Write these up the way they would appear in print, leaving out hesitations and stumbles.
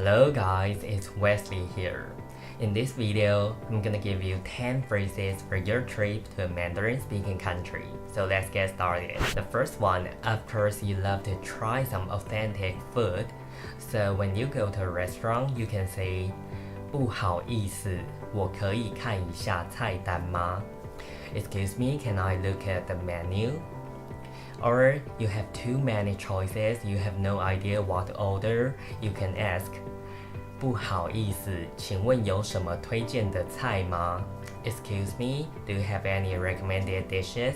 Hello guys, it's Wesley here. In this video, I'm gonna give you 10 phrases for your trip to a Mandarin-speaking country. So let's get started. The first one, of course, you love to try some authentic food. So when you go to a restaurant, you can say 不好意思，我可以看一下菜单吗? Excuse me, can I look at the menu? Or you have too many choices, you have no idea what to order, you can ask 不好意思，请问有什么推荐的菜吗? Excuse me, do you have any recommended dishes?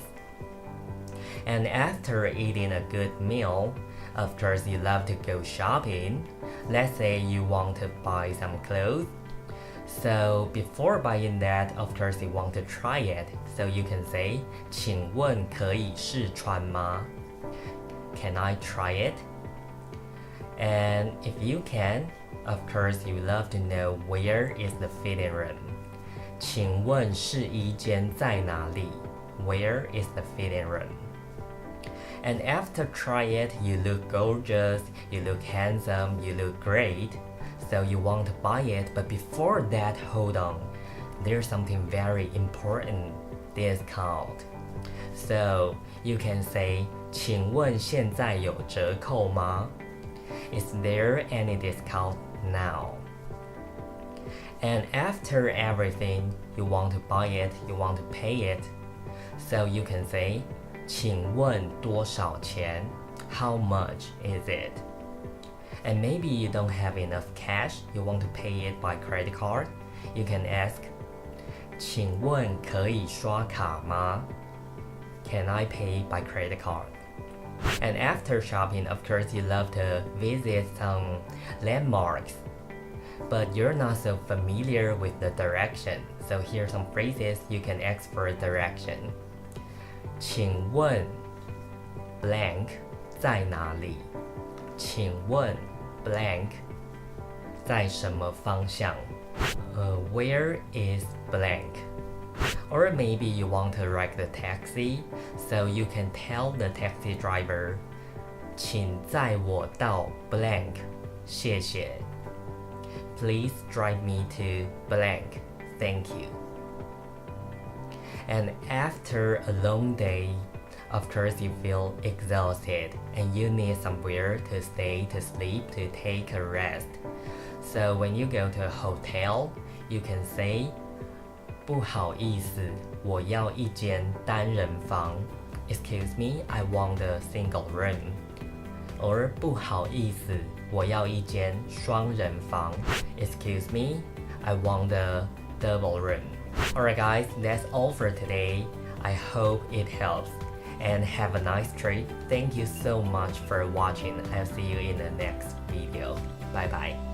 And after eating a good meal, of course you love to go shopping. Let's say you want to buy some clothes. So before buying that, of course you want to try it. So you can say 请问可以试穿吗? Can I try it? And if you can, of course you love to know where is the fitting room. 请问试衣间在哪里? Where is the fitting room? And after try it, you look gorgeous, you look handsome, you look great. So you want to buy it, but before that, hold on. There's something very important, discount. So you can say 请问现在有折扣吗? Is there any discount now? And after everything, you want to buy it, you want to pay it. So you can say 请问多少钱? How much is it? And maybe you don't have enough cash, you want to pay it by credit card. You can ask 请问可以刷卡吗? Can I pay by credit card? And after shopping, of course you love to visit some landmarks. But you're not so familiar with the direction. So here are some phrases you can ask for direction. 请问 blank 在哪里? 请问 blank 在什么方向? Where is blank? Or maybe you want to ride the taxi, so you can tell the taxi driver 请载我到 blank 谢谢. Please drive me to blank. Thank you. And after a long day, of course you feel exhausted and you need somewhere to stay, to sleep, to take a rest. So when you go to a hotel, you can say 不好意思，我要一间单人房. Excuse me, I want a single room. Or 不好意思，我要一间双人房. Excuse me, I want a double room. Alright guys, that's all for today. I hope it helps. And have a nice trip. Thank you so much for watching. I'll see you in the next video. Bye bye.